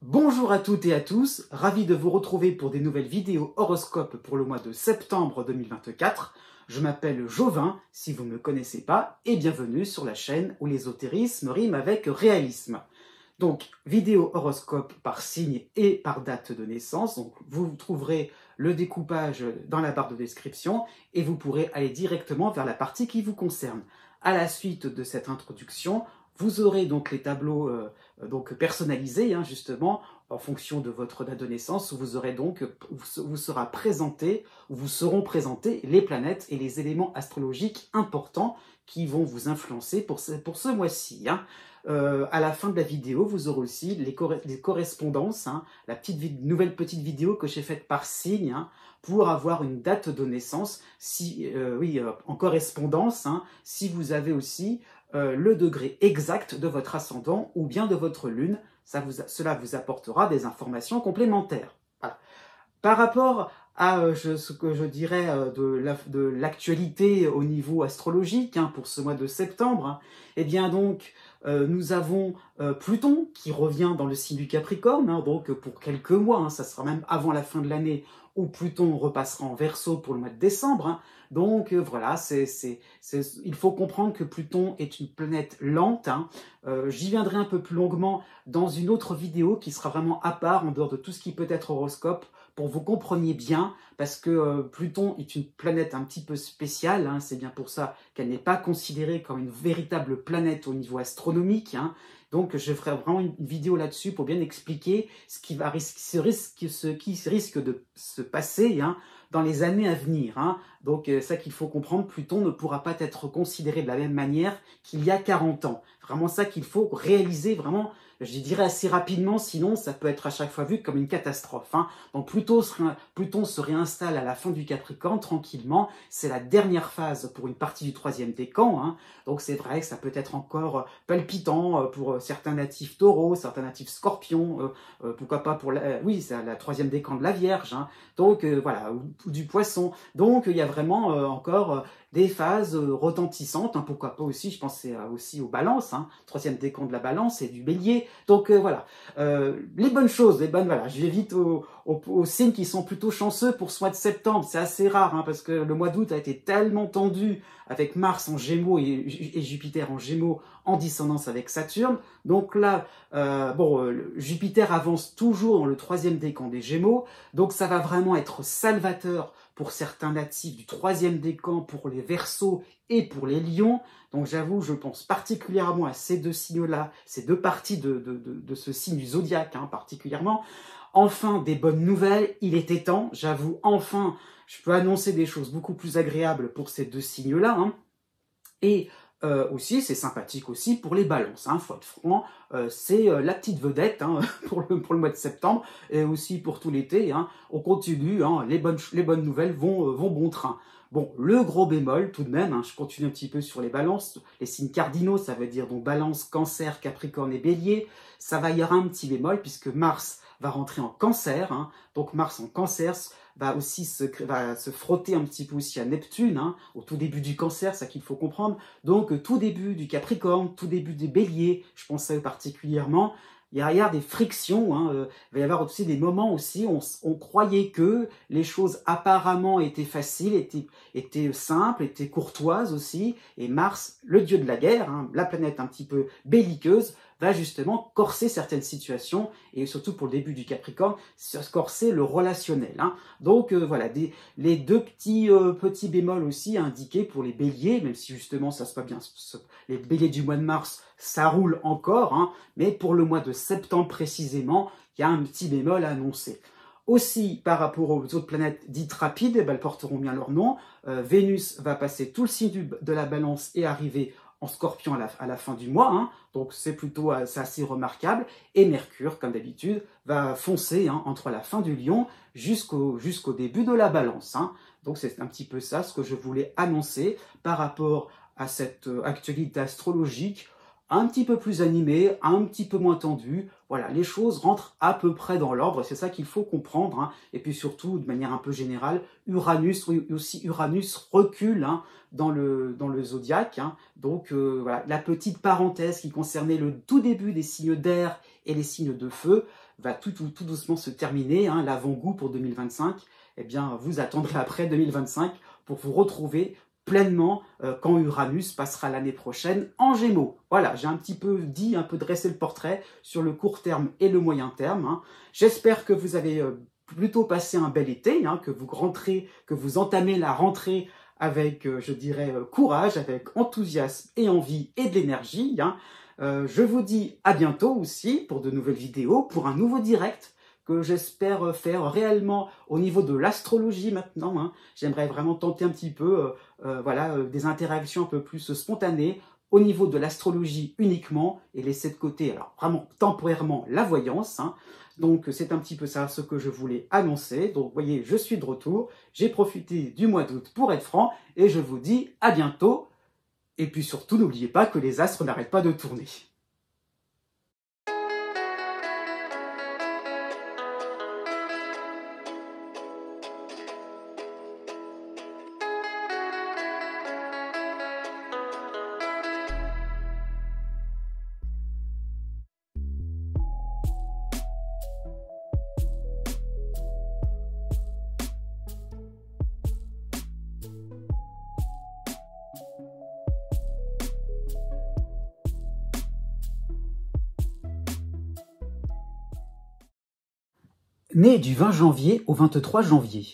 Bonjour à toutes et à tous, ravi de vous retrouver pour des nouvelles vidéos horoscopes pour le mois de septembre 2024. Je m'appelle Jovin, si vous ne me connaissez pas, et bienvenue sur la chaîne où l'ésotérisme rime avec réalisme. Donc, vidéo horoscope par signe et par date de naissance. Donc, vous trouverez le découpage dans la barre de description et vous pourrez aller directement vers la partie qui vous concerne. À la suite de cette introduction, vous aurez donc les tableaux donc personnalisés, justement, en fonction de votre date de naissance, où vous aurez donc, vous sera présenté, où vous seront présentés les planètes et les éléments astrologiques importants qui vont vous influencer pour ce mois-ci. À la fin de la vidéo, vous aurez aussi les correspondances, la nouvelle petite vidéo que j'ai faite par signe, pour avoir une date de naissance, en correspondance, si vous avez aussi le degré exact de votre ascendant ou bien de votre lune, cela vous apportera des informations complémentaires. Voilà. Par rapport à ce que je dirais de l'actualité au niveau astrologique pour ce mois de septembre, eh bien donc nous avons Pluton qui revient dans le signe du Capricorne, donc pour quelques mois, ça sera même avant la fin de l'année où Pluton repassera en Verseau pour le mois de décembre. Donc voilà, il faut comprendre que Pluton est une planète lente. J'y viendrai un peu plus longuement dans une autre vidéo qui sera vraiment à part, en dehors de tout ce qui peut être horoscope, pour que vous compreniez bien, parce que Pluton est une planète un petit peu spéciale, c'est bien pour ça qu'elle n'est pas considérée comme une véritable planète au niveau astronomique. Donc je ferai vraiment une vidéo là-dessus pour bien expliquer ce qui risque de se passer dans les années à venir. Donc ça qu'il faut comprendre, Pluton ne pourra pas être considéré de la même manière qu'il y a 40 ans. Vraiment ça qu'il faut réaliser vraiment, je dirais assez rapidement, sinon ça peut être à chaque fois vu comme une catastrophe. Donc Pluton se réinstalle à la fin du Capricorne tranquillement. C'est la dernière phase pour une partie du troisième décan. Donc c'est vrai que ça peut être encore palpitant pour certains natifs taureaux, certains natifs scorpions, pourquoi pas pour c'est la troisième décan de la Vierge. Donc voilà, ou du Poisson. Donc il y a vraiment encore des phases retentissantes, pourquoi pas aussi, je pensais aussi aux balances, troisième décan de la balance et du bélier. Donc voilà, les bonnes choses, voilà, je vais vite aux signes qui sont plutôt chanceux pour ce mois de septembre. C'est assez rare, parce que le mois d'août a été tellement tendu avec Mars en Gémeaux et Jupiter en Gémeaux en dissonance avec Saturne. Donc là, Jupiter avance toujours dans le troisième décan des Gémeaux, donc ça va vraiment être salvateur pour certains natifs du troisième décan, pour les Verseaux et pour les Lions. Donc j'avoue, je pense particulièrement à ces deux signes-là, ces deux parties de ce signe du zodiaque particulièrement. Enfin, des bonnes nouvelles, il était temps, j'avoue, enfin, je peux annoncer des choses beaucoup plus agréables pour ces deux signes-là. Et aussi, c'est sympathique aussi pour les balances, faut être franc, c'est la petite vedette pour le mois de septembre, et aussi pour tout l'été. On continue, les bonnes nouvelles vont bon train. Bon, le gros bémol tout de même, je continue un petit peu sur les balances, les signes cardinaux, ça veut dire donc balance, cancer, capricorne et bélier. Ça va y avoir un petit bémol puisque Mars va rentrer en cancer, donc Mars en cancer va aussi se frotter un petit peu aussi à Neptune, au tout début du cancer, ça qu'il faut comprendre. Donc tout début du Capricorne, tout début des béliers, je pense à eux particulièrement. Il y a des frictions, il va y avoir aussi des moments aussi où on croyait que les choses apparemment étaient faciles, étaient simples, étaient courtoises aussi, et Mars, le dieu de la guerre, la planète un petit peu belliqueuse, va justement corser certaines situations, et surtout pour le début du Capricorne, corser le relationnel. Donc voilà, les deux petits bémols aussi indiqués pour les béliers, même si justement ça se passe bien, les béliers du mois de mars, ça roule encore, mais pour le mois de septembre précisément, il y a un petit bémol à annoncer. Aussi, par rapport aux autres planètes dites rapides, elles porteront bien leur nom. Vénus va passer tout le signe de la balance et arriver en Scorpion à la fin du mois, donc c'est assez remarquable. Et Mercure, comme d'habitude, va foncer entre la fin du Lion jusqu'au début de la balance. Donc c'est un petit peu ça ce que je voulais annoncer par rapport à cette actualité astrologique, un petit peu plus animée, un petit peu moins tendue. Voilà, les choses rentrent à peu près dans l'ordre, c'est ça qu'il faut comprendre. Et puis surtout, de manière un peu générale, Uranus recule dans le zodiaque. Donc voilà, la petite parenthèse qui concernait le tout début des signes d'air et les signes de feu va tout doucement se terminer, hein, l'avant-goût pour 2025, eh bien, vous attendrez après 2025 pour vous retrouver pleinement quand Uranus passera l'année prochaine en Gémeaux. Voilà, j'ai un petit peu dit, un peu dressé le portrait sur le court terme et le moyen terme, hein. J'espère que vous avez plutôt passé un bel été, hein, que vous entamez la rentrée avec, je dirais, courage, avec enthousiasme et envie et de l'énergie, hein. Je vous dis à bientôt aussi pour de nouvelles vidéos, pour un nouveau direct que j'espère faire réellement au niveau de l'astrologie maintenant, hein. J'aimerais vraiment tenter un petit peu voilà, des interactions un peu plus spontanées au niveau de l'astrologie uniquement et laisser de côté, alors vraiment temporairement, la voyance, hein. Donc c'est un petit peu ça ce que je voulais annoncer. Donc vous voyez, je suis de retour, j'ai profité du mois d'août pour être franc et je vous dis à bientôt. Et puis surtout, n'oubliez pas que les astres n'arrêtent pas de tourner. Né du 20 janvier au 23 janvier.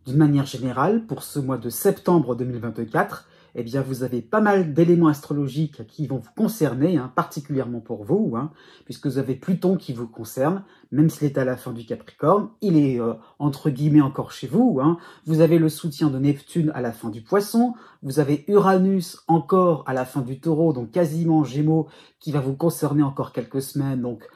D'une manière générale, pour ce mois de septembre 2024, eh bien, vous avez pas mal d'éléments astrologiques qui vont vous concerner, hein, particulièrement pour vous, hein, puisque vous avez Pluton qui vous concerne, même s'il est à la fin du Capricorne, il est entre guillemets encore chez vous, hein. Vous avez le soutien de Neptune à la fin du Poisson, vous avez Uranus encore à la fin du Taureau, donc quasiment Gémeaux, qui va vous concerner encore quelques semaines, donc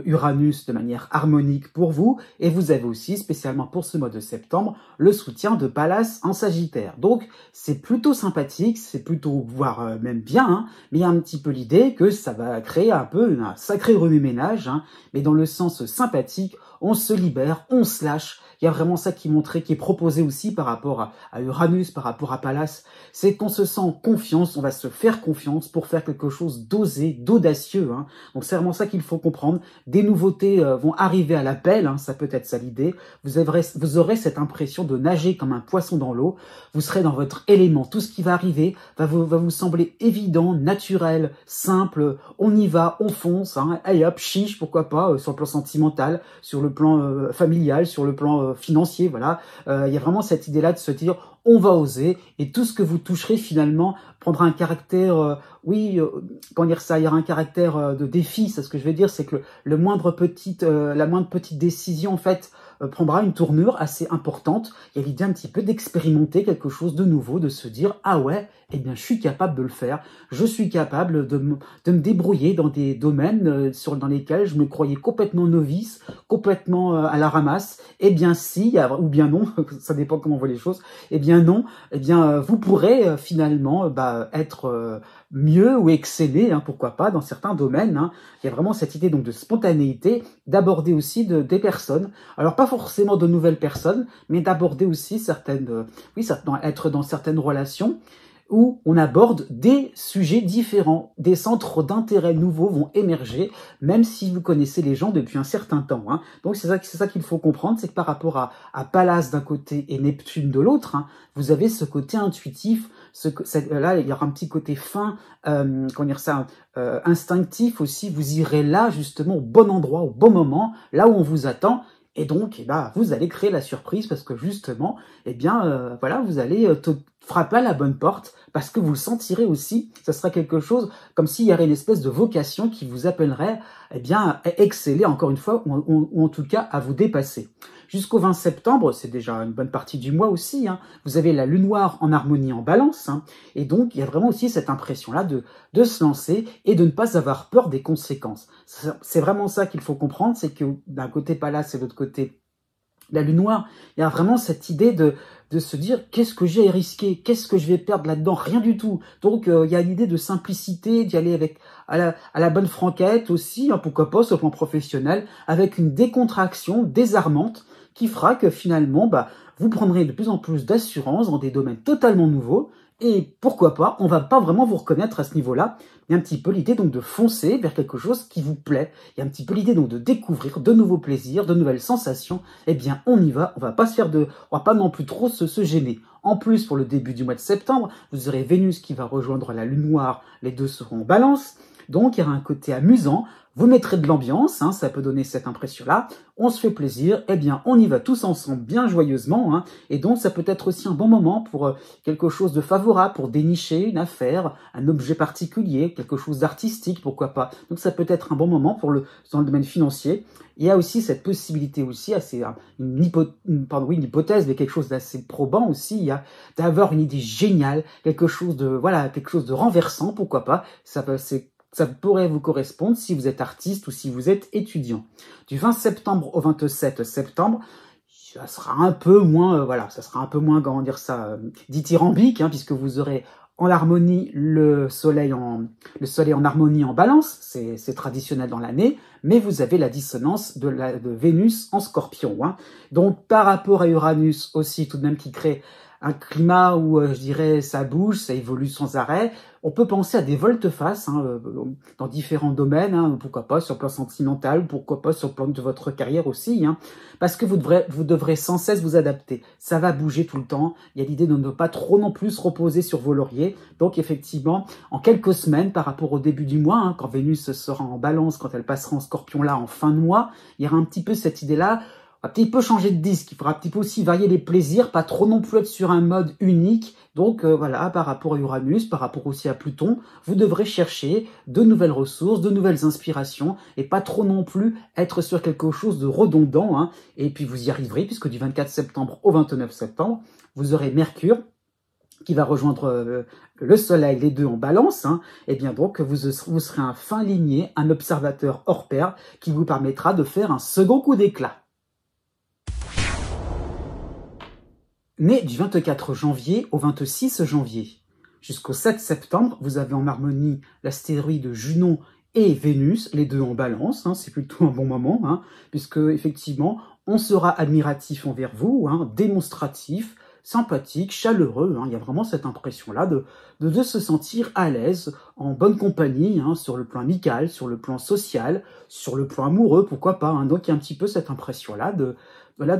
Uranus de manière harmonique pour vous, et vous avez aussi, spécialement pour ce mois de septembre, le soutien de Pallas en Sagittaire. Donc, c'est plutôt sympathique, c'est plutôt, voire même bien, hein, mais il y a un petit peu l'idée que ça va créer un peu un sacré remue-ménage, hein, mais dans le sens sympathique, on se libère, on se lâche. Il y a vraiment ça qui est proposé aussi par rapport à Uranus, par rapport à Pallas, c'est qu'on se sent confiance, on va se faire confiance pour faire quelque chose d'osé, d'audacieux, hein. Donc c'est vraiment ça qu'il faut comprendre. Des nouveautés vont arriver à l'appel, hein, ça peut être ça l'idée. Vous aurez cette impression de nager comme un poisson dans l'eau. Vous serez dans votre élément. Tout ce qui va arriver va vous sembler évident, naturel, simple. On y va, on fonce, hein. Allez hop, chiche, pourquoi pas, sur le plan sentimental, sur le plan familial, sur le plan financier, voilà. Il y a vraiment cette idée-là de se dire on va oser, et tout ce que vous toucherez finalement prendra un caractère, comment dire ça, il y aura un caractère de défi. C'est ce que je veux dire, c'est que la moindre petite décision en fait prendra une tournure assez importante. Il y a l'idée un petit peu d'expérimenter quelque chose de nouveau, de se dire ah ouais, eh bien je suis capable de le faire, je suis capable de me débrouiller dans des domaines dans lesquels je me croyais complètement novice, complètement à la ramasse. Eh bien si, ou bien non, ça dépend comment on voit les choses. Eh bien non, eh bien vous pourrez finalement être mieux ou exceller, hein, pourquoi pas, dans certains domaines, hein. Il y a vraiment cette idée donc de spontanéité, d'aborder aussi des personnes, alors pas forcément de nouvelles personnes, mais d'aborder aussi être dans certaines relations où on aborde des sujets différents, des centres d'intérêt nouveaux vont émerger, même si vous connaissez les gens depuis un certain temps, hein. Donc c'est ça qu'il faut comprendre, c'est que par rapport à Pallas d'un côté et Neptune de l'autre, hein, vous avez ce côté intuitif, là il y aura un petit côté fin, instinctif aussi, vous irez là justement au bon endroit, au bon moment, là où on vous attend. Et donc, vous allez créer la surprise parce que justement, voilà, vous allez frapper à la bonne porte parce que vous le sentirez aussi. Ça sera quelque chose comme s'il y avait une espèce de vocation qui vous appellerait, à exceller encore une fois ou en tout cas à vous dépasser. Jusqu'au 20 septembre, c'est déjà une bonne partie du mois aussi, hein, vous avez la lune noire en harmonie en balance, hein, et donc il y a vraiment aussi cette impression-là de se lancer et de ne pas avoir peur des conséquences. C'est vraiment ça qu'il faut comprendre, c'est que d'un côté Pallas et de l'autre côté la lune noire, il y a vraiment cette idée de se dire qu'est-ce que j'ai risqué, qu'est-ce que je vais perdre là-dedans, rien du tout. Donc il y a l'idée de simplicité, d'y aller à la bonne franquette aussi, hein, pourquoi pas sur le plan professionnel, avec une décontraction désarmante qui fera que finalement vous prendrez de plus en plus d'assurance dans des domaines totalement nouveaux Et pourquoi pas, on va pas vraiment vous reconnaître à ce niveau-là. Il y a un petit peu l'idée donc de foncer vers quelque chose qui vous plaît. Il y a un petit peu l'idée donc de découvrir de nouveaux plaisirs, de nouvelles sensations. Eh bien, on y va. On va pas se faire on va pas non plus trop se gêner. En plus, pour le début du mois de septembre, vous aurez Vénus qui va rejoindre la Lune noire. Les deux seront en balance. Donc, il y aura un côté amusant. Vous mettrez de l'ambiance, hein, ça peut donner cette impression-là. On se fait plaisir, eh bien, on y va tous ensemble, bien joyeusement. Hein, et donc, ça peut être aussi un bon moment pour quelque chose de favorable, pour dénicher une affaire, un objet particulier, quelque chose d'artistique, pourquoi pas. Donc, ça peut être un bon moment dans le domaine financier. Il y a aussi cette possibilité aussi, une hypothèse, mais quelque chose d'assez probant aussi, d'avoir une idée géniale, quelque chose de renversant, pourquoi pas. Ça pourrait vous correspondre si vous êtes artiste ou si vous êtes étudiant. Du 20 septembre au 27 septembre, ça sera un peu moins, comment dire ça, dithyrambique, hein, puisque vous aurez en harmonie le soleil en harmonie en balance, c'est traditionnel dans l'année, mais vous avez la dissonance de Vénus en scorpion. Hein. Donc par rapport à Uranus aussi, tout de même qui crée un climat où, je dirais, ça bouge, ça évolue sans arrêt. On peut penser à des volte-face dans différents domaines, hein, pourquoi pas sur le plan sentimental, pourquoi pas sur le plan de votre carrière aussi, hein, parce que vous devrez sans cesse vous adapter. Ça va bouger tout le temps. Il y a l'idée de ne pas trop non plus se reposer sur vos lauriers. Donc effectivement, en quelques semaines, par rapport au début du mois, hein, quand Vénus sera en balance, quand elle passera en scorpion là en fin de mois, il y aura un petit peu cette idée-là. Un petit peu changer de disque, il faudra un petit peu aussi varier les plaisirs, pas trop non plus être sur un mode unique. Donc voilà, par rapport à Uranus, par rapport aussi à Pluton, vous devrez chercher de nouvelles ressources, de nouvelles inspirations, et pas trop non plus être sur quelque chose de redondant. Hein. Et puis vous y arriverez, puisque du 24 septembre au 29 septembre, vous aurez Mercure qui va rejoindre le Soleil, les deux en balance, hein, et bien donc vous serez un fin ligné, un observateur hors pair, qui vous permettra de faire un second coup d'éclat. Né du 24 janvier au 26 janvier. Jusqu'au 7 septembre, vous avez en harmonie l'astéroïde Junon et Vénus, les deux en balance, hein, c'est plutôt un bon moment, hein, puisque effectivement, on sera admiratif envers vous, hein, démonstratif, sympathique, chaleureux, hein, il y a vraiment cette impression-là de se sentir à l'aise, en bonne compagnie, hein, sur le plan amical, sur le plan social, sur le plan amoureux, pourquoi pas, hein, donc il y a un petit peu cette impression-là de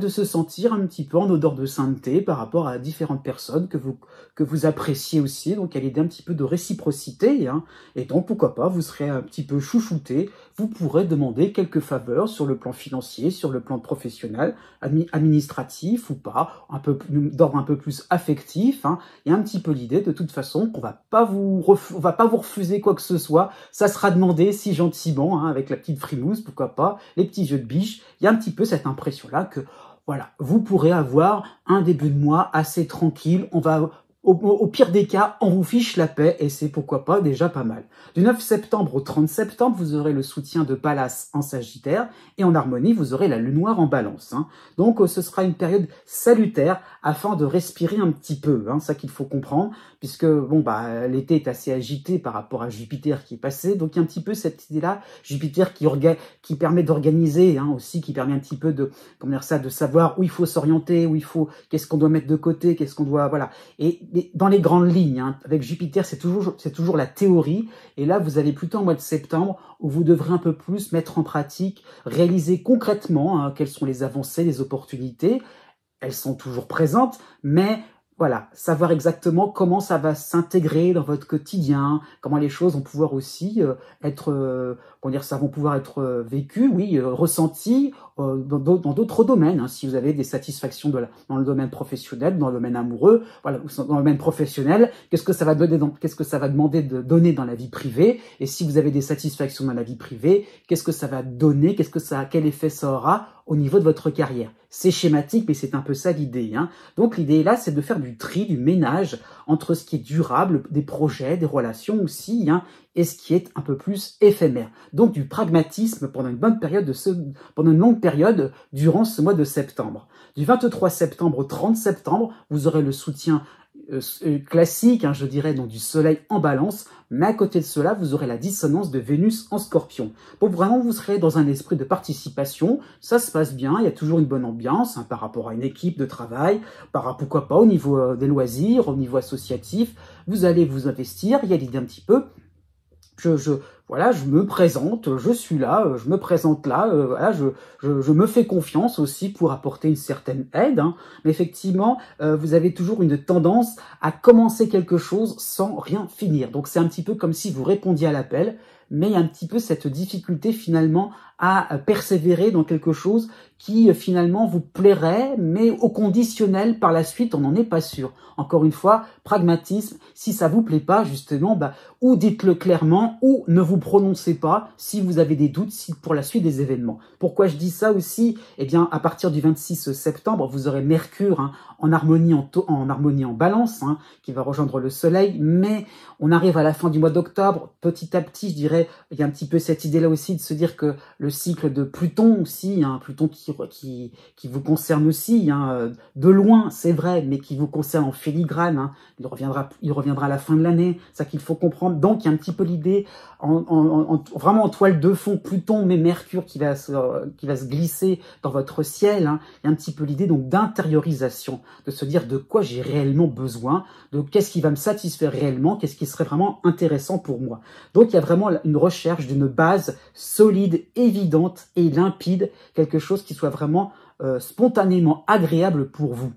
se sentir un petit peu en odeur de sainteté par rapport à différentes personnes que vous appréciez aussi. Donc, il y a l'idée un petit peu de réciprocité. Hein, et donc, pourquoi pas, vous serez un petit peu chouchouté. Vous pourrez demander quelques faveurs sur le plan financier, sur le plan professionnel, administratif ou pas, d'ordre un peu plus affectif. Hein. Il y a un petit peu l'idée, de toute façon, qu'on va pas vous refuser quoi que ce soit. Ça sera demandé si gentiment, hein, avec la petite frimousse, pourquoi pas, les petits jeux de biche. Il y a un petit peu cette impression-là que voilà, vous pourrez avoir un début de mois assez tranquille. Au pire des cas, on vous fiche la paix et c'est pourquoi pas déjà pas mal. Du 9 septembre au 30 septembre, vous aurez le soutien de Pallas en Sagittaire et en harmonie, vous aurez la Lune noire en Balance. Hein. Donc, ce sera une période salutaire afin de respirer un petit peu. Hein, ça qu'il faut comprendre, puisque l'été est assez agité par rapport à Jupiter qui est passé. Donc, il y a un petit peu cette idée-là, Jupiter qui permet d'organiser, hein, aussi, qui permet un petit peu de savoir où il faut s'orienter, qu'est-ce qu'on doit mettre de côté, qu'est-ce qu'on doit, voilà. Et dans les grandes lignes, hein, avec Jupiter, c'est toujours la théorie. Et là, vous allez plutôt en mois de septembre où vous devrez un peu plus mettre en pratique, réaliser concrètement, hein, quelles sont les avancées, les opportunités. Elles sont toujours présentes, mais voilà, savoir exactement comment ça va s'intégrer dans votre quotidien, comment les choses vont pouvoir aussi vont pouvoir être vécues, oui, ressenties dans d'autres domaines. Hein, si vous avez des satisfactions dans le domaine professionnel, dans le domaine amoureux, voilà, dans le domaine professionnel, qu'est-ce que ça va demander de donner dans la vie privée? Et si vous avez des satisfactions dans la vie privée, qu'est-ce que ça va donner? Quel effet ça aura au niveau de votre carrière? C'est schématique, mais c'est un peu ça l'idée. Hein. Donc l'idée là, c'est de faire du tri, du ménage entre ce qui est durable, des projets, des relations aussi, hein, et ce qui est un peu plus éphémère. Donc du pragmatisme pendant une longue période durant ce mois de septembre. Du 23 septembre au 30 septembre, vous aurez le soutien classique, hein, je dirais, donc du soleil en balance, mais à côté de cela, vous aurez la dissonance de Vénus en scorpion. Donc vraiment, vous serez dans un esprit de participation, ça se passe bien, il y a toujours une bonne ambiance hein, par rapport à une équipe de travail, pourquoi pas au niveau des loisirs, au niveau associatif, vous allez vous investir, il y a l'idée un petit peu, voilà, je me présente, je suis là, je me présente là, voilà, je me fais confiance aussi pour apporter une certaine aide, hein, mais effectivement, vous avez toujours une tendance à commencer quelque chose sans rien finir. Donc c'est un petit peu comme si vous répondiez à l'appel, mais il y a un petit peu cette difficulté finalement à persévérer dans quelque chose qui finalement vous plairait, mais au conditionnel par la suite, on n'en est pas sûr. Encore une fois, pragmatisme, si ça vous plaît pas, justement, ou dites-le clairement, ou ne vous prononcez pas si vous avez des doutes pour la suite des événements. Pourquoi je dis ça aussi? Eh bien, à partir du 26 septembre, vous aurez Mercure hein, en harmonie en balance, hein, qui va rejoindre le Soleil, mais on arrive à la fin du mois d'octobre, petit à petit, je dirais, il y a un petit peu cette idée-là aussi de se dire que le cycle de Pluton aussi, hein, Pluton qui vous concerne aussi, hein, de loin, c'est vrai, mais qui vous concerne en filigrane, hein, il reviendra à la fin de l'année, ça qu'il faut comprendre. Donc, il y a un petit peu l'idée, vraiment en toile de fond, Pluton, mais Mercure qui va se glisser dans votre ciel, hein, il y a un petit peu l'idée donc d'intériorisation, de se dire de quoi j'ai réellement besoin, de qu'est-ce qui va me satisfaire réellement, qu'est-ce qui serait vraiment intéressant pour moi. Donc, il y a vraiment une recherche d'une base solide, évidente et limpide, quelque chose qui soit vraiment spontanément agréable pour vous.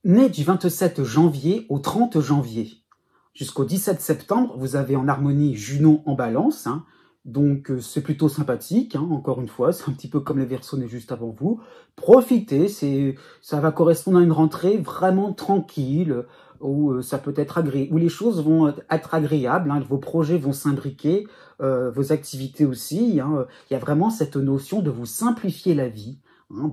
Né du 27 janvier au 30 janvier, jusqu'au 17 septembre, vous avez en harmonie Junon en balance, hein, donc c'est plutôt sympathique, hein, encore une fois, c'est un petit peu comme les Verseaux nés juste avant vous. Profitez, ça va correspondre à une rentrée vraiment tranquille, où ça peut être où les choses vont être agréables, hein, vos projets vont s'imbriquer, vos activités aussi, hein, il y a vraiment cette notion de vous simplifier la vie, hein,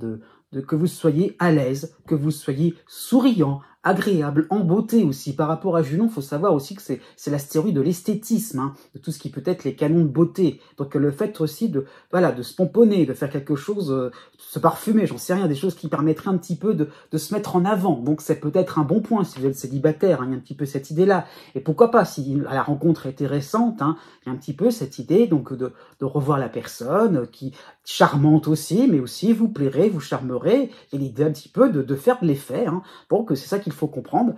que vous soyez à l'aise, que vous soyez souriant, agréable, en beauté aussi. Par rapport à Junon, il faut savoir aussi que c'est l'astéroïde de l'esthétisme, hein, de tout ce qui peut être les canons de beauté. Donc le fait aussi de se pomponner, de faire quelque chose, se parfumer, j'en sais rien, des choses qui permettraient un petit peu de se mettre en avant. Donc c'est peut-être un bon point si vous êtes célibataire, hein, il y a un petit peu cette idée-là. Et pourquoi pas, si la rencontre était récente, hein, il y a un petit peu cette idée donc de revoir la personne, qui charmante aussi, mais aussi vous plairez, vous charmerez. Il y a l'idée un petit peu de faire de l'effet, hein. Donc c'est ça qu'il faut comprendre.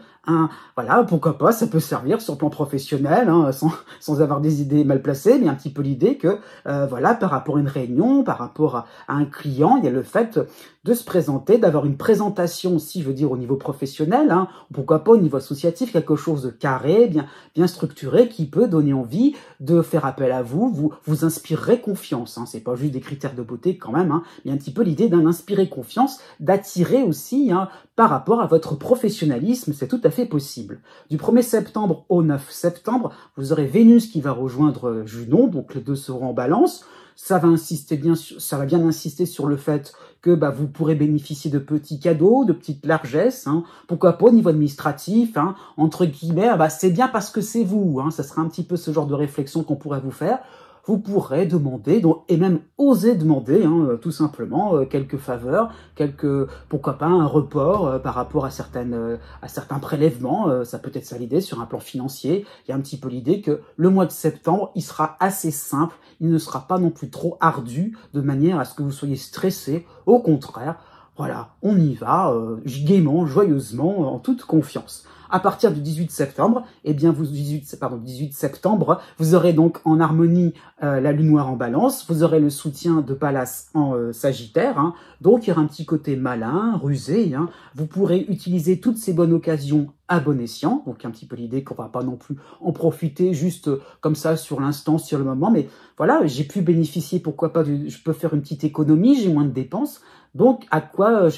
Voilà, pourquoi pas, ça peut servir sur le plan professionnel, hein, sans avoir des idées mal placées, mais un petit peu l'idée que, voilà, par rapport à une réunion, par rapport à un client, il y a le fait de se présenter, d'avoir une présentation aussi, je veux dire, au niveau professionnel, hein, pourquoi pas au niveau associatif, quelque chose de carré, bien structuré, qui peut donner envie de faire appel à vous inspirerez confiance, hein, c'est pas juste des critères de beauté quand même, hein, mais un petit peu l'idée d'un inspirer confiance, d'attirer aussi, hein, par rapport à votre professionnalisme, c'est tout à fait possible. Du 1er septembre au 9 septembre, vous aurez Vénus qui va rejoindre Junon, donc les deux seront en balance. Ça va bien insister sur le fait que vous pourrez bénéficier de petits cadeaux, de petites largesses, hein. Pourquoi pas au niveau administratif, hein, entre guillemets, c'est bien parce que c'est vous, hein. Ça sera un petit peu ce genre de réflexion qu'on pourrait vous faire. Vous pourrez demander, et même oser demander, hein, tout simplement, quelques faveurs, pourquoi pas un report par rapport à certains prélèvements, ça peut être ça l'idée sur un plan financier. Il y a un petit peu l'idée que le mois de septembre, il sera assez simple, il ne sera pas non plus trop ardu, de manière à ce que vous soyez stressé. Au contraire, voilà, on y va, gaiement, joyeusement, en toute confiance. À partir du 18 septembre, 18 septembre, vous aurez donc en harmonie la lune noire en balance, vous aurez le soutien de Pallas en Sagittaire, hein, donc il y aura un petit côté malin, rusé, hein, vous pourrez utiliser toutes ces bonnes occasions à bon escient, donc un petit peu l'idée qu'on va pas non plus en profiter juste comme ça sur l'instant, sur le moment, mais voilà, j'ai pu bénéficier, pourquoi pas, je peux faire une petite économie, j'ai moins de dépenses, donc à quoi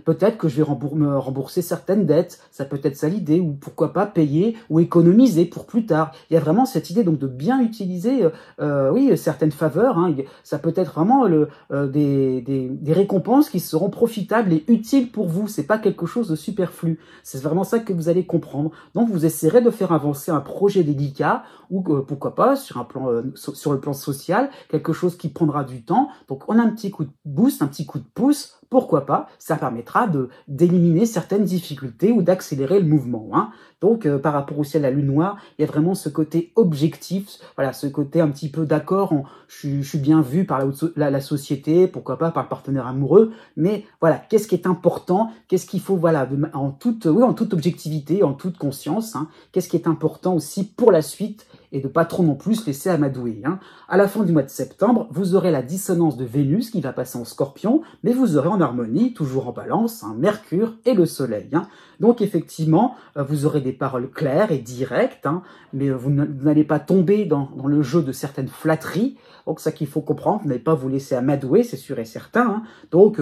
peut-être que je vais me rembourser certaines dettes, ça peut être ça l'idée ou pourquoi pas payer ou économiser pour plus tard. Il y a vraiment cette idée donc de bien utiliser oui, certaines faveurs. Hein. Ça peut être vraiment des récompenses qui seront profitables et utiles pour vous. C'est pas quelque chose de superflu. C'est vraiment ça que vous allez comprendre. Donc vous essaierez de faire avancer un projet délicat ou pourquoi pas sur un plan sur le plan social, quelque chose qui prendra du temps. Donc on a un petit coup de boost, un petit coup de pouce. Pourquoi pas? Ça permettra d'éliminer certaines difficultés ou d'accélérer le mouvement. Hein. Donc, par rapport aussi à la lune noire, il y a vraiment ce côté objectif, voilà, ce côté un petit peu d'accord, je suis bien vu par la société, pourquoi pas par le partenaire amoureux, mais voilà, qu'est-ce qui est important, qu'est-ce qu'il faut, voilà, en toute objectivité, en toute conscience, hein, qu'est-ce qui est important aussi pour la suite, et de pas trop non plus se laisser amadouer. Hein. À la fin du mois de septembre, vous aurez la dissonance de Vénus qui va passer en Scorpion, mais vous aurez en harmonie, toujours en balance, hein, Mercure et le Soleil. Hein. Donc effectivement, vous aurez des paroles claires et directes, hein, mais vous n'allez pas tomber dans le jeu de certaines flatteries. Donc ça qu'il faut comprendre, vous n'allez pas vous laisser amadouer, c'est sûr et certain. Hein. Donc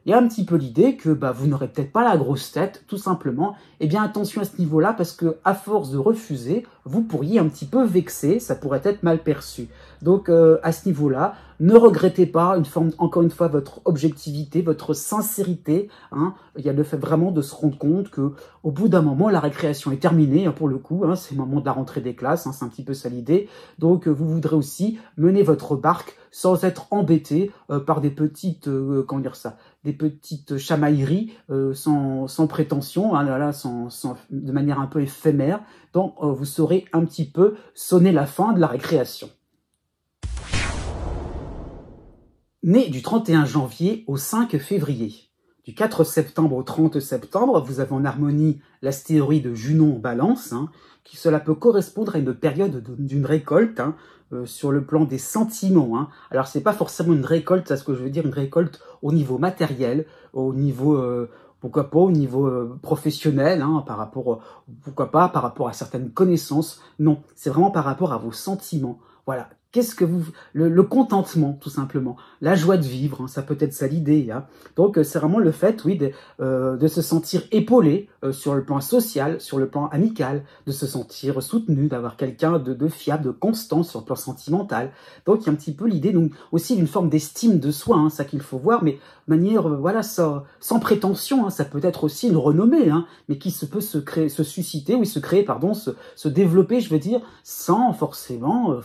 il y a un petit peu l'idée que vous n'aurez peut-être pas la grosse tête, tout simplement. Eh bien, attention à ce niveau-là, parce que à force de refuser, vous pourriez un petit peu vexer, ça pourrait être mal perçu. Donc, à ce niveau-là, ne regrettez pas, encore une fois, votre objectivité, votre sincérité. Hein. Il y a le fait vraiment de se rendre compte que, au bout d'un moment, la récréation est terminée, hein, pour le coup. Hein, c'est le moment de la rentrée des classes, hein, c'est un petit peu ça l'idée. Donc, vous voudrez aussi mener votre barque sans être embêté par des petites, comment dire ça, des petites chamailleries sans prétention, hein, là, de manière un peu éphémère. Donc, vous saurez un petit peu sonner la fin de la récréation. Né du 31 janvier au 5 février. Du 4 septembre au 30 septembre, vous avez en harmonie l'astéroïde de Junon en balance, hein, cela peut correspondre à une période d'une récolte, hein, sur le plan des sentiments. Hein. Alors, c'est pas forcément une récolte, c'est ce que je veux dire, une récolte au niveau matériel, au niveau... pourquoi pas au niveau professionnel, hein, pourquoi pas par rapport à certaines connaissances. Non, c'est vraiment par rapport à vos sentiments. Voilà. Qu'est-ce que le contentement, tout simplement, la joie de vivre, hein, ça peut être ça l'idée. Hein. Donc c'est vraiment le fait, oui, de se sentir épaulé sur le plan social, sur le plan amical, de se sentir soutenu, d'avoir quelqu'un de fiable, de constant sur le plan sentimental. Donc il y a un petit peu l'idée, donc aussi d'une forme d'estime de soi, hein, ça qu'il faut voir, mais de manière, voilà, sans prétention. Hein, ça peut être aussi une renommée, hein, mais qui peut se susciter, oui, se développer, je veux dire, sans forcément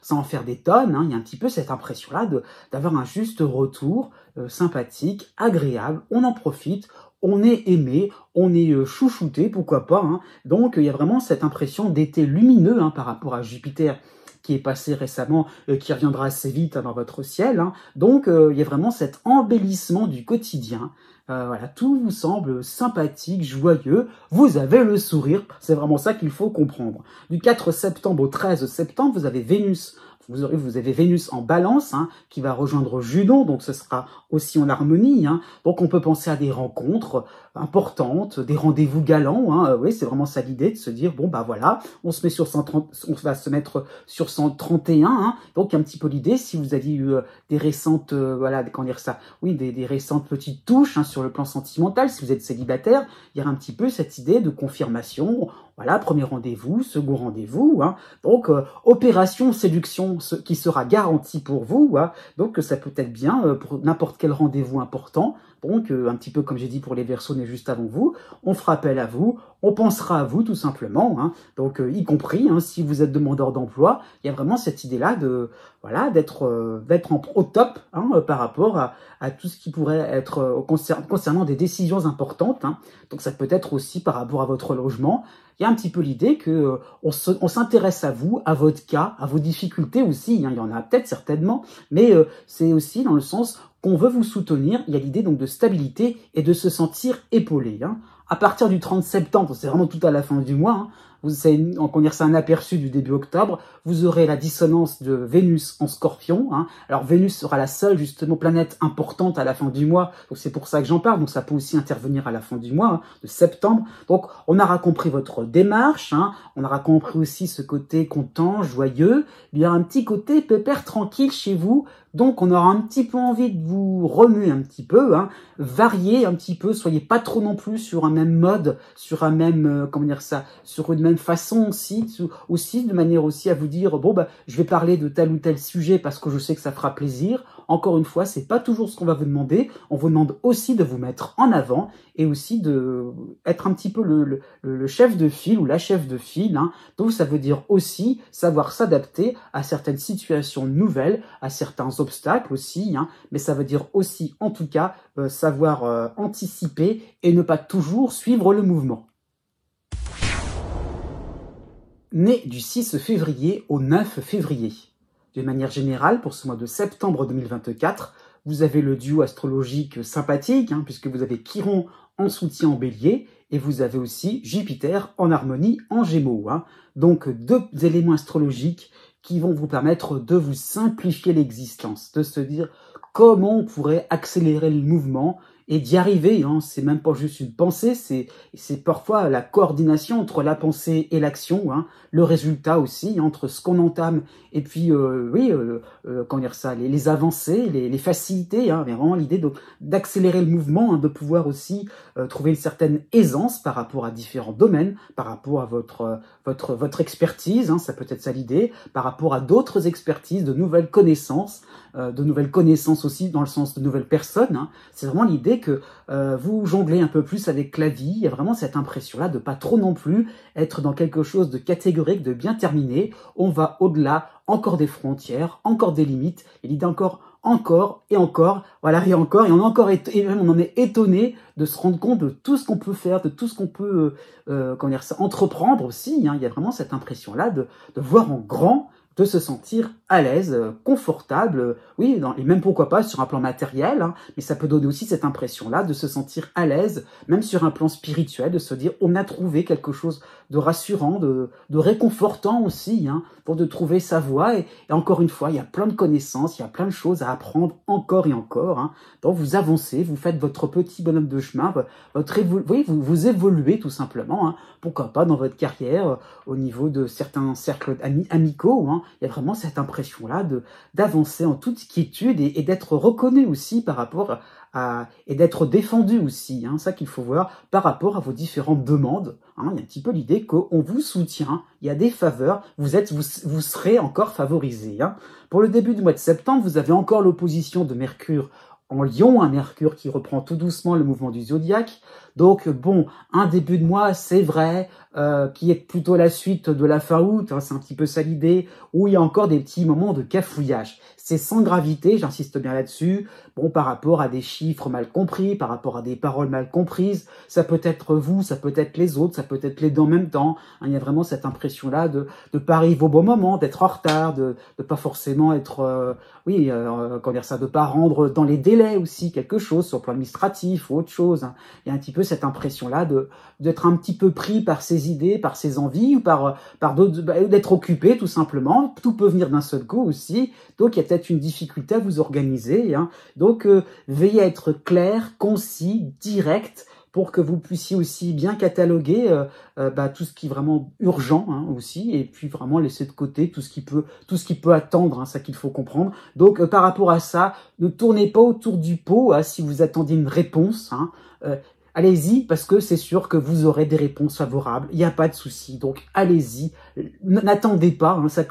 sans en faire des tonnes. Hein. Il y a un petit peu cette impression-là d'avoir un juste retour sympathique, agréable, on en profite, on est aimé, on est chouchouté, pourquoi pas. Hein. Donc il y a vraiment cette impression d'été lumineux, hein, par rapport à Jupiter qui est passé récemment, qui reviendra assez vite, hein, dans votre ciel. Hein. Donc il y a vraiment cet embellissement du quotidien. Voilà, tout vous semble sympathique, joyeux, vous avez le sourire, c'est vraiment ça qu'il faut comprendre. Du 4 septembre au 13 septembre, vous avez Vénus. Vous avez Vénus en balance, hein, qui va rejoindre Junon, donc ce sera aussi en harmonie. Hein. Donc on peut penser à des rencontres importantes, des rendez-vous galants. Hein. Oui, c'est vraiment ça l'idée, de se dire, bon bah voilà, on va se mettre sur 131. Hein. Donc il y a un petit peu l'idée, si vous aviez eu des récentes, voilà, comment dire ça, oui, des récentes petites touches, hein, sur le plan sentimental, si vous êtes célibataire, il y a un petit peu cette idée de confirmation. Voilà, premier rendez-vous, second rendez-vous. Hein. Donc, opération séduction qui sera garantie pour vous. Hein. Donc, ça peut être bien pour n'importe quel rendez-vous important. Donc, un petit peu comme j'ai dit pour les Verseaux, nés juste avant vous, on fera appel à vous, on pensera à vous tout simplement. Hein. Donc, y compris, hein, si vous êtes demandeur d'emploi, il y a vraiment cette idée-là d'être au top, hein, par rapport à tout ce qui pourrait être concernant des décisions importantes. Hein. Donc, ça peut être aussi par rapport à votre logement. Il y a un petit peu l'idée que on s'intéresse à vous, à votre cas, à vos difficultés aussi. Hein, il y en a peut-être certainement, mais c'est aussi dans le sens qu'on veut vous soutenir. Il y a l'idée donc de stabilité et de se sentir épaulé. Hein. À partir du 30 septembre, c'est vraiment tout à la fin du mois, hein, c'est un aperçu du début octobre. Vous aurez la dissonance de Vénus en Scorpion. Hein. Alors Vénus sera la seule justement planète importante à la fin du mois, donc c'est pour ça que j'en parle. Donc ça peut aussi intervenir à la fin du mois, hein, de septembre. Donc on aura compris votre démarche, hein. On aura compris aussi ce côté content, joyeux. Il y a un petit côté pépère tranquille chez vous. Donc, on aura un petit peu envie de vous remuer un petit peu, hein, varier un petit peu, soyez pas trop non plus sur un même mode, sur un même, sur une même façon aussi, de manière aussi à vous dire, bon, bah, je vais parler de tel ou tel sujet parce que je sais que ça fera plaisir. Encore une fois, c'est pas toujours ce qu'on va vous demander. On vous demande aussi de vous mettre en avant et aussi de être un petit peu le chef de file ou la chef de file, hein. Donc, ça veut dire aussi savoir s'adapter à certaines situations nouvelles, à certains obstacles aussi, hein, mais ça veut dire aussi, en tout cas, savoir anticiper et ne pas toujours suivre le mouvement. Né du 6 février au 9 février. De manière générale, pour ce mois de septembre 2024, vous avez le duo astrologique sympathique, hein, puisque vous avez Chiron en soutien en Bélier, et vous avez aussi Jupiter en harmonie en Gémeaux. Hein. Donc, deux éléments astrologiques qui vont vous permettre de vous simplifier l'existence, de se dire comment on pourrait accélérer le mouvement et d'y arriver. Hein. C'est même pas juste une pensée, c'est parfois la coordination entre la pensée et l'action, hein. Le résultat aussi, entre ce qu'on entame et puis, les avancées, les facilités, hein, mais vraiment l'idée d'accélérer le mouvement, hein, de pouvoir aussi trouver une certaine aisance par rapport à différents domaines, par rapport à votre expertise, hein, ça peut être ça l'idée, par rapport à d'autres expertises, de nouvelles connaissances aussi dans le sens de nouvelles personnes. Hein. C'est vraiment l'idée que vous jonglez un peu plus avec la vie. Il y a vraiment cette impression-là de pas trop non plus être dans quelque chose de catégorique, de bien terminé. On va au-delà, encore des frontières, encore des limites. Et l'idée encore et encore, voilà, et encore, et on en est étonné de se rendre compte de tout ce qu'on peut faire, de tout ce qu'on peut entreprendre aussi. Hein. Il y a vraiment cette impression-là de voir en grand, de se sentir à l'aise, confortable, oui, et même pourquoi pas sur un plan matériel, hein, mais ça peut donner aussi cette impression-là de se sentir à l'aise, même sur un plan spirituel, de se dire on a trouvé quelque chose de rassurant, de réconfortant aussi, hein, pour de trouver sa voie. Et encore une fois, il y a plein de connaissances, il y a plein de choses à apprendre encore et encore. Hein. Donc vous avancez, vous faites votre petit bonhomme de chemin, vous évoluez tout simplement. Hein. Pourquoi pas dans votre carrière, au niveau de certains cercles amicaux. Hein. Il y a vraiment cette impression-là d'avancer en toute quiétude et d'être reconnu aussi par rapport et d'être défendu aussi, hein, ça qu'il faut voir par rapport à vos différentes demandes. Hein, il y a un petit peu l'idée qu'on vous soutient, il y a des faveurs, vous serez encore favorisé. Hein. Pour le début du mois de septembre, vous avez encore l'opposition de Mercure en Lion, un Mercure qui reprend tout doucement le mouvement du zodiaque. Donc bon, un début de mois, c'est vrai, qui est plutôt la suite de la fin août, hein, c'est un petit peu ça l'idée, où il y a encore des petits moments de cafouillage. C'est sans gravité, j'insiste bien là-dessus, bon, par rapport à des chiffres mal compris, par rapport à des paroles mal comprises, ça peut être vous, ça peut être les autres, ça peut être les deux en même temps, hein, il y a vraiment cette impression-là de pas arriver au bon moment, d'être en retard, de pas forcément être, de pas rendre dans les délais aussi quelque chose, sur le plan administratif ou autre chose, hein. Il y a un petit peu cette impression-là d'être un petit peu pris par ses idées, par ses envies, ou par d'autres, d'être occupé tout simplement. Tout peut venir d'un seul coup aussi. Donc il y a peut-être une difficulté à vous organiser. Hein. Donc veillez à être clair, concis, direct, pour que vous puissiez aussi bien cataloguer tout ce qui est vraiment urgent, hein, aussi, et puis vraiment laisser de côté tout ce qui peut attendre, hein, ça qu'il faut comprendre. Donc par rapport à ça, ne tournez pas autour du pot, hein, si vous attendiez une réponse. Hein, allez-y, parce que c'est sûr que vous aurez des réponses favorables, il n'y a pas de souci, donc allez-y, n'attendez pas, hein, c'est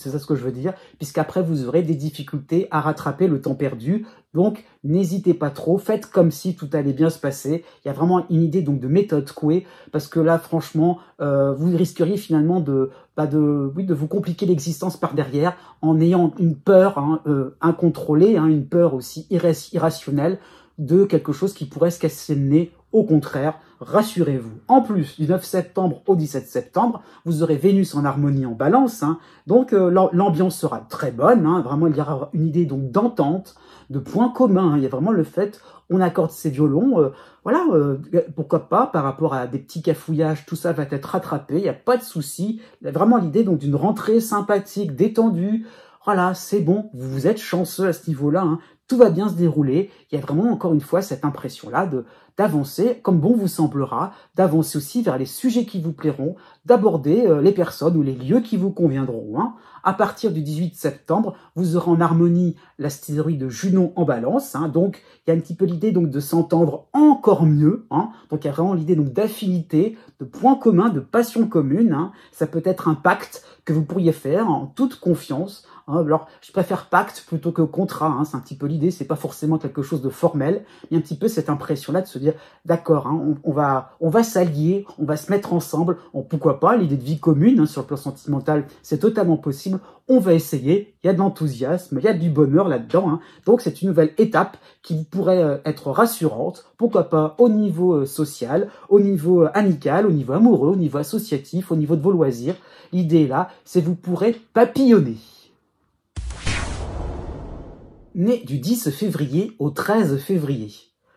ça ce que je veux dire, puisqu'après vous aurez des difficultés à rattraper le temps perdu, donc n'hésitez pas trop, faites comme si tout allait bien se passer, il y a vraiment une idée donc de méthode Coué, parce que là franchement, vous risqueriez finalement de vous compliquer l'existence par derrière, en ayant une peur incontrôlée, hein, une peur aussi irrationnelle, de quelque chose qui pourrait se casser le nez Au contraire, rassurez-vous. En plus, du 9 septembre au 17 septembre, vous aurez Vénus en harmonie en balance, hein. Donc l'ambiance sera très bonne, hein. Vraiment il y aura une idée donc d'entente, de points communs, hein. Il y a vraiment le fait, on accorde ses violons, pourquoi pas, par rapport à des petits cafouillages, tout ça va être rattrapé, il n'y a pas de souci. Il y a vraiment l'idée donc d'une rentrée sympathique, détendue. Voilà, c'est bon, vous êtes chanceux à ce niveau-là, hein. Tout va bien se dérouler. Il y a vraiment, encore une fois, cette impression-là d'avancer comme bon vous semblera, d'avancer aussi vers les sujets qui vous plairont, d'aborder les personnes ou les lieux qui vous conviendront, hein. À partir du 18 septembre, vous aurez en harmonie l'astéroïde de Junon en balance, hein. Donc il y a un petit peu l'idée donc de s'entendre encore mieux, hein. Donc il y a vraiment l'idée donc d'affinité, de points communs, de passion commune, hein. Ça peut être un pacte que vous pourriez faire en toute confiance. Alors, je préfère pacte plutôt que contrat, hein, c'est un petit peu l'idée, c'est pas forcément quelque chose de formel, il y a un petit peu cette impression-là de se dire, d'accord, hein, on va s'allier, on va se mettre ensemble, pourquoi pas, l'idée de vie commune, hein, sur le plan sentimental, c'est totalement possible, on va essayer, il y a de l'enthousiasme, il y a du bonheur là-dedans, hein, donc c'est une nouvelle étape qui pourrait être rassurante, pourquoi pas au niveau social, au niveau amical, au niveau amoureux, au niveau associatif, au niveau de vos loisirs, l'idée là, c'est vous pourrez papillonner. Né du 10 février au 13 février.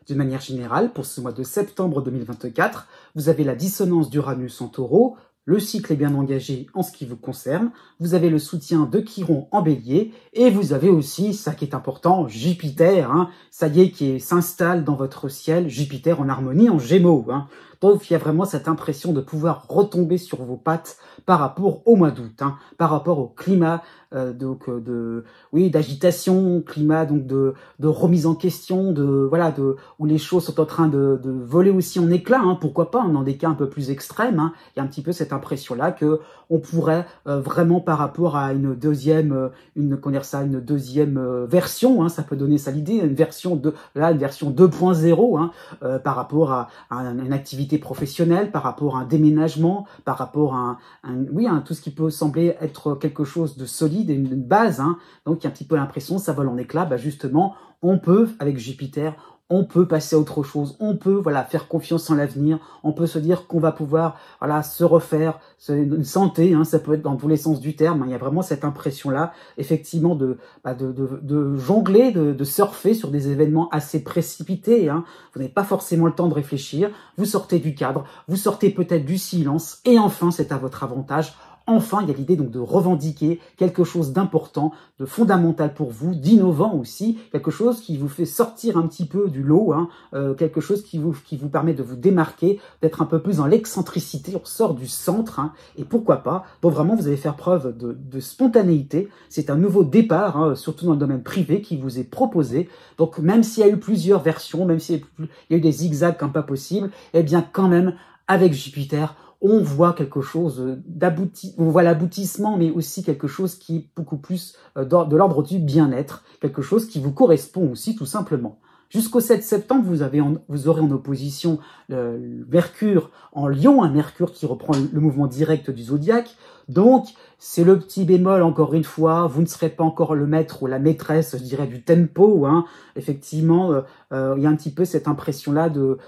D'une manière générale, pour ce mois de septembre 2024, vous avez la dissonance d'Uranus en Taureau, le cycle est bien engagé en ce qui vous concerne, vous avez le soutien de Chiron en Bélier, et vous avez aussi, ça qui est important, Jupiter, hein, ça y est, qui s'installe dans votre ciel, Jupiter en harmonie en Gémeaux, hein. Donc il y a vraiment cette impression de pouvoir retomber sur vos pattes par rapport au mois d'août, hein, par rapport au climat d'agitation, climat donc de remise en question, où les choses sont en train de voler aussi en éclats, hein, pourquoi pas, hein, dans des cas un peu plus extrêmes, hein, il y a un petit peu cette impression là que on pourrait vraiment par rapport à une deuxième version, hein, ça peut donner ça l'idée, une version 2.0, hein, par rapport à une activité professionnelle, par rapport à un déménagement, par rapport à tout ce qui peut sembler être quelque chose de solide et une base, hein. Donc il y a un petit peu l'impression, ça vole en éclats, justement, on peut, avec Jupiter, on peut passer à autre chose, on peut faire confiance en l'avenir, on peut se dire qu'on va pouvoir se refaire, une santé, hein, ça peut être dans tous les sens du terme, hein. Il y a vraiment cette impression-là, effectivement, de jongler, de surfer sur des événements assez précipités, hein. Vous n'avez pas forcément le temps de réfléchir, vous sortez du cadre, vous sortez peut-être du silence, et enfin, c'est à votre avantage. Enfin, il y a l'idée donc de revendiquer quelque chose d'important, de fondamental pour vous, d'innovant aussi, quelque chose qui vous fait sortir un petit peu du lot, hein, quelque chose qui vous permet de vous démarquer, d'être un peu plus dans l'excentricité, on sort du centre, hein, et pourquoi pas. Donc vraiment, vous allez faire preuve de spontanéité. C'est un nouveau départ, hein, surtout dans le domaine privé, qui vous est proposé. Donc même s'il y a eu plusieurs versions, même s'il y a eu des zigzags comme pas possible, eh bien quand même, avec Jupiter, on voit quelque chose on voit l'aboutissement, mais aussi quelque chose qui est beaucoup plus de l'ordre du bien-être, quelque chose qui vous correspond aussi tout simplement. Jusqu'au 7 septembre, vous aurez en opposition Mercure en Lion, un Mercure qui reprend le mouvement direct du zodiaque. Donc, c'est le petit bémol, encore une fois, vous ne serez pas encore le maître ou la maîtresse, je dirais, du tempo, hein. Effectivement, il y a un petit peu cette impression-là de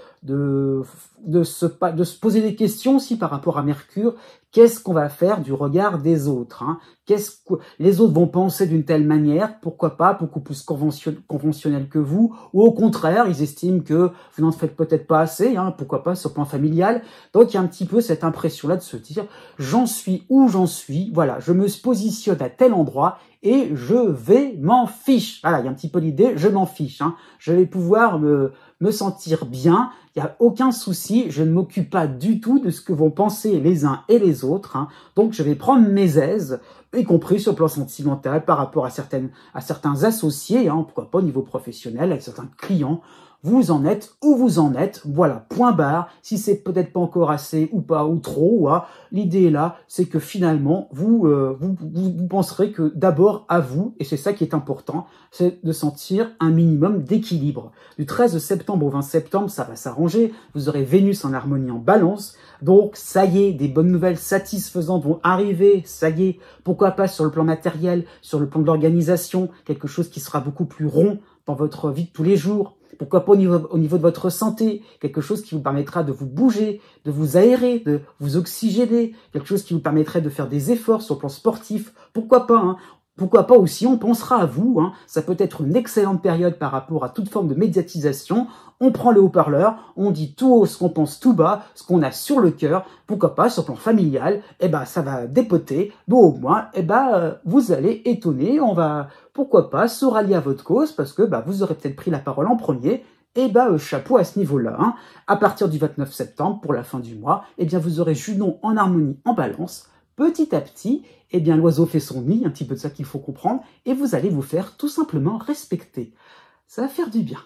se poser des questions aussi par rapport à Mercure. Qu'est-ce qu'on va faire du regard des autres, hein? Qu'est-ce que les autres vont penser d'une telle manière? Pourquoi pas beaucoup plus conventionnel que vous? Ou au contraire, ils estiment que vous n'en faites peut-être pas assez, hein? Pourquoi pas sur le plan familial? Donc il y a un petit peu cette impression-là de se dire, j'en suis où j'en suis, voilà, je me positionne à tel endroit et je vais m'en fiche. Voilà, il y a un petit peu l'idée, je m'en fiche, hein. Je vais pouvoir me sentir bien, il n'y a aucun souci, je ne m'occupe pas du tout de ce que vont penser les uns et les autres, hein. Donc je vais prendre mes aises, y compris sur le plan sentimental, par rapport à certains associés, hein, pourquoi pas au niveau professionnel, avec certains clients. Vous en êtes où vous en êtes, voilà, point barre. Si c'est peut-être pas encore assez ou pas, ou trop, hein, l'idée là, c'est que finalement, vous penserez que d'abord à vous, et c'est ça qui est important, c'est de sentir un minimum d'équilibre. Du 13 septembre au 20 septembre, ça va s'arranger, vous aurez Vénus en harmonie en balance, donc ça y est, des bonnes nouvelles satisfaisantes vont arriver, ça y est, pourquoi pas sur le plan matériel, sur le plan de l'organisation, quelque chose qui sera beaucoup plus rond, dans votre vie de tous les jours. Pourquoi pas au niveau de votre santé, quelque chose qui vous permettra de vous bouger, de vous aérer, de vous oxygéner, quelque chose qui vous permettrait de faire des efforts sur le plan sportif. Pourquoi pas, hein? Pourquoi pas aussi, on pensera à vous, hein. Ça peut être une excellente période par rapport à toute forme de médiatisation. On prend le haut-parleur, on dit tout haut ce qu'on pense tout bas, ce qu'on a sur le cœur. Pourquoi pas, sur le plan familial, ça va dépoter. Bon, au moins, vous allez étonner, pourquoi pas, se rallier à votre cause, parce que vous aurez peut-être pris la parole en premier. Chapeau à ce niveau-là, hein. À partir du 29 septembre, pour la fin du mois, vous aurez Junon en harmonie, en balance. Petit à petit, l'oiseau fait son nid, un petit peu de ça qu'il faut comprendre, et vous allez vous faire tout simplement respecter. Ça va faire du bien.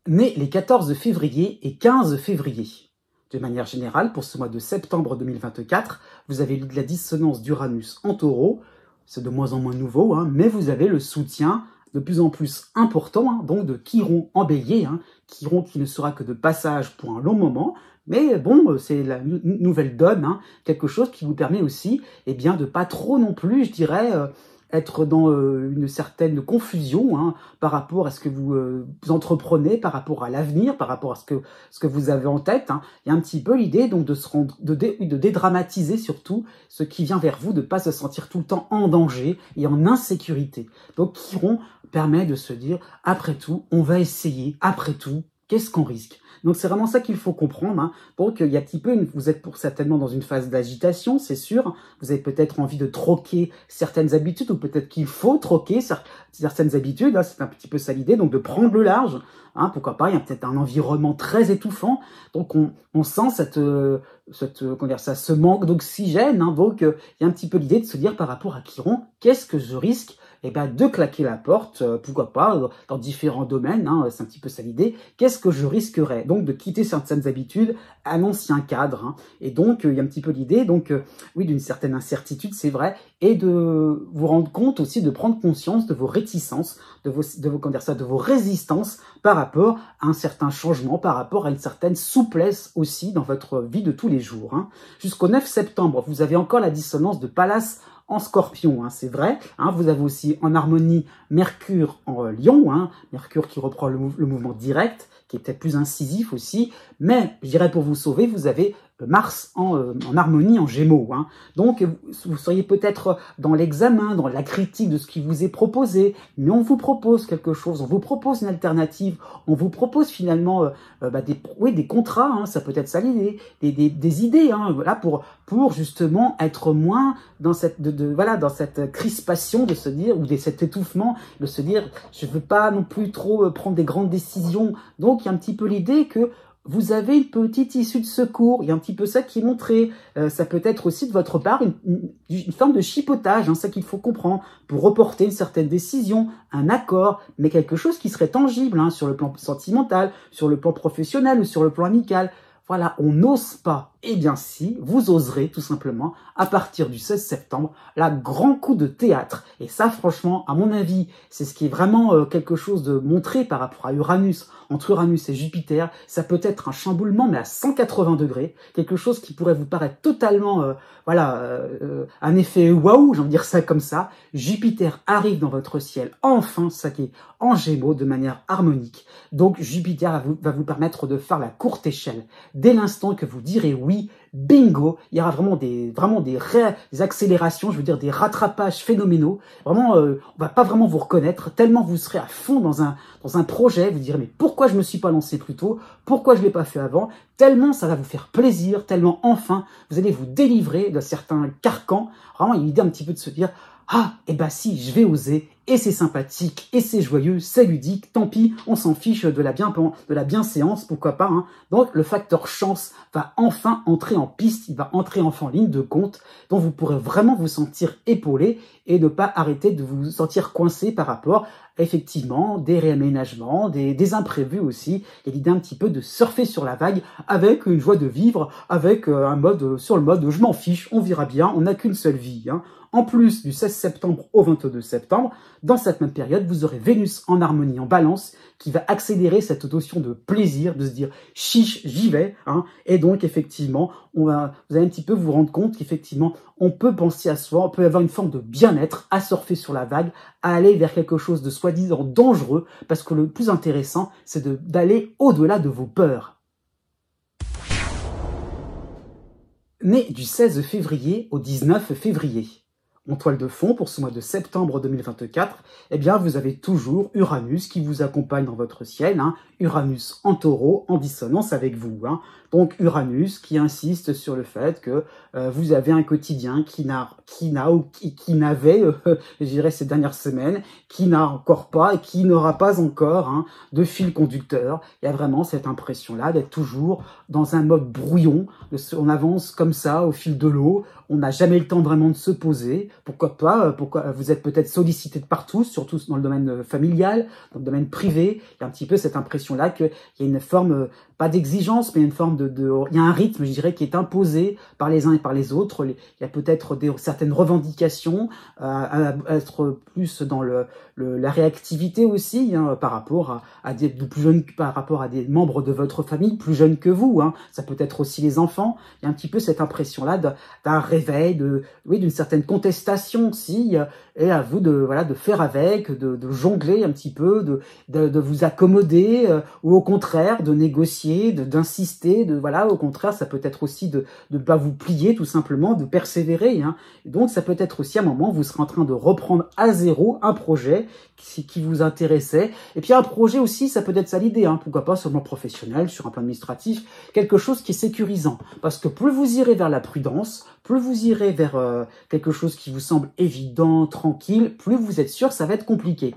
Nés les 14 février et 15 février. De manière générale, pour ce mois de septembre 2024, vous avez de la dissonance d'Uranus en Taureau, c'est de moins en moins nouveau, hein, mais vous avez le soutien de plus en plus important, hein, donc de Chiron en Bélier, hein, Chiron qui ne sera que de passage pour un long moment, mais bon, c'est la nouvelle donne, hein, quelque chose qui vous permet aussi, de pas trop non plus, je dirais, être dans une certaine confusion, hein, par rapport à ce que vous entreprenez, par rapport à l'avenir, par rapport à ce que vous avez en tête, hein. Il y a un petit peu l'idée donc de dédramatiser surtout ce qui vient vers vous, de pas se sentir tout le temps en danger et en insécurité. Donc Chiron permet de se dire, après tout, on va essayer, après tout, qu'est-ce qu'on risque? Donc c'est vraiment ça qu'il faut comprendre, hein. Donc il y a un petit peu, vous êtes certainement dans une phase d'agitation, c'est sûr. Vous avez peut-être envie de troquer certaines habitudes, ou peut-être qu'il faut troquer certaines habitudes, hein. C'est un petit peu ça l'idée, donc de prendre le large, hein. Pourquoi pas, il y a peut-être un environnement très étouffant, donc on sent ce manque d'oxygène, hein. Donc il y a un petit peu l'idée de se dire par rapport à Chiron, qu'est-ce que je risque de claquer la porte, pourquoi pas, dans différents domaines, hein, c'est un petit peu ça l'idée. Qu'est-ce que je risquerais? Donc de quitter certaines habitudes, un ancien cadre, hein. Et donc il y a un petit peu l'idée, oui, d'une certaine incertitude, c'est vrai, et de vous rendre compte aussi, de prendre conscience de vos réticences, de vos résistances par rapport à un certain changement, par rapport à une certaine souplesse aussi dans votre vie de tous les jours, hein. Jusqu'au 9 septembre, vous avez encore la dissonance de Pallas en Scorpion, hein, c'est vrai, hein. Vous avez aussi en harmonie Mercure en Lion, hein, Mercure qui reprend le mouvement direct, qui est peut-être plus incisif aussi, mais je dirais pour vous sauver, vous avez Mars en harmonie en Gémeaux, hein. Donc vous seriez peut-être dans l'examen, dans la critique de ce qui vous est proposé, mais on vous propose quelque chose, on vous propose une alternative, on vous propose finalement des contrats, hein, ça peut être ça l'idée, des idées, hein, voilà, pour justement être moins dans cette dans cette crispation de se dire, ou cet étouffement de se dire, je veux pas non plus trop prendre des grandes décisions. Donc il y a un petit peu l'idée que vous avez une petite issue de secours, il y a un petit peu ça qui est montré. Ça peut être aussi de votre part une forme de chipotage, hein, ça qu'il faut comprendre, pour reporter une certaine décision, un accord, mais quelque chose qui serait tangible, hein, sur le plan sentimental, sur le plan professionnel ou sur le plan amical. Voilà, on n'ose pas. Eh bien si, vous oserez tout simplement, à partir du 16 septembre, la grand coup de théâtre. Et ça, franchement, à mon avis, c'est ce qui est vraiment quelque chose de montré par rapport à Uranus. Entre Uranus et Jupiter, ça peut être un chamboulement, mais à 180 degrés. Quelque chose qui pourrait vous paraître totalement, un effet waouh, j'ai envie de dire ça comme ça. Jupiter arrive dans votre ciel, enfin, ça qui est en Gémeaux, de manière harmonique. Donc Jupiter va vous permettre de faire la courte échelle. Dès l'instant que vous direz oui, bingo, il y aura vraiment des accélérations, je veux dire des rattrapages phénoménaux. Vraiment, on va pas vraiment vous reconnaître, tellement vous serez à fond dans un projet, vous direz mais pourquoi je me suis pas lancé plus tôt, pourquoi je l'ai pas fait avant, tellement ça va vous faire plaisir, tellement enfin vous allez vous délivrer de certains carcans. Vraiment, il y a l'idée un petit peu de se dire ah, si, je vais oser, et c'est sympathique, et c'est joyeux, c'est ludique, tant pis, on s'en fiche de la bienséance, pourquoi pas, hein. Donc, le facteur chance va enfin entrer en piste, il va entrer enfin en ligne de compte, dont vous pourrez vraiment vous sentir épaulé, et ne pas arrêter de vous sentir coincé par rapport, effectivement, des réaménagements, des imprévus aussi. Il y a l'idée un petit peu de surfer sur la vague, avec une joie de vivre, avec sur le mode je m'en fiche, on verra bien, on n'a qu'une seule vie, hein. En plus du 16 septembre au 22 septembre, dans cette même période, vous aurez Vénus en harmonie en balance qui va accélérer cette notion de plaisir, de se dire chiche, j'y vais. Hein. Et donc, effectivement, vous allez un petit peu vous rendre compte qu'effectivement, on peut penser à soi, on peut avoir une forme de bien-être, à surfer sur la vague, à aller vers quelque chose de soi-disant dangereux, parce que le plus intéressant, c'est d'aller au-delà de vos peurs. Né du 16 février au 19 février. En toile de fond, pour ce mois de septembre 2024, eh bien, vous avez toujours Uranus qui vous accompagne dans votre ciel, hein, Uranus en taureau, en dissonance avec vous. Hein. Donc, Uranus qui insiste sur le fait que vous avez un quotidien qui n'avait, je dirais ces dernières semaines, qui n'a encore pas et qui n'aura pas encore hein, de fil conducteur. Il y a vraiment cette impression-là d'être toujours dans un mode brouillon. On avance comme ça au fil de l'eau. On n'a jamais le temps vraiment de se poser. Pourquoi pas? Pourquoi vous êtes peut-être sollicité de partout, surtout dans le domaine familial, dans le domaine privé. Il y a un petit peu cette impression-là qu'il y a une forme, pas d'exigence, mais une forme il y a un rythme, je dirais, qui est imposé par les uns et par les autres. Il y a peut-être certaines revendications à être plus dans la réactivité aussi, hein, par rapport à des plus jeunes, par rapport à des membres de votre famille plus jeunes que vous. Hein. Ça peut être aussi les enfants. Il y a un petit peu cette impression-là d'un réveil, d'une certaine contestation aussi, et à vous de faire avec, de jongler un petit peu, de vous accommoder, ou au contraire de négocier, d'insister, au contraire ça peut être aussi de ne pas vous plier tout simplement, de persévérer. Hein. Donc ça peut être aussi un moment où vous serez en train de reprendre à zéro un projet qui vous intéressait, et puis un projet aussi, ça peut être ça l'idée, hein, pourquoi pas sur le plan professionnel, sur un plan administratif, quelque chose qui est sécurisant, parce que plus vous irez vers la prudence, plus vous irez vers quelque chose qui vous semble évident, tranquille, plus vous êtes sûr que ça va être compliqué.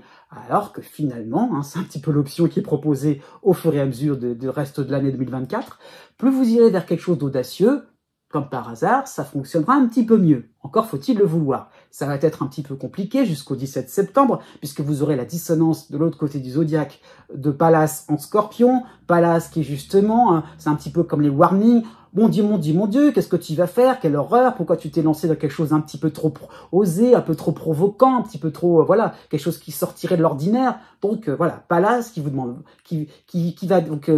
Alors que finalement, hein, c'est un petit peu l'option qui est proposée au fur et à mesure du reste de l'année 2024, plus vous irez vers quelque chose d'audacieux, comme par hasard, ça fonctionnera un petit peu mieux. Encore faut-il le vouloir. Ça va être un petit peu compliqué jusqu'au 17 septembre, puisque vous aurez la dissonance de l'autre côté du zodiaque de Pallas en Scorpion. Pallas qui est justement, hein, c'est un petit peu comme les warnings. Mon Dieu, qu'est-ce que tu vas faire? Quelle horreur! Pourquoi tu t'es lancé dans quelque chose d'un petit peu trop osé, un peu trop provoquant, un petit peu trop, quelque chose qui sortirait de l'ordinaire. Donc, Pallas qui vous demande, qui va donc,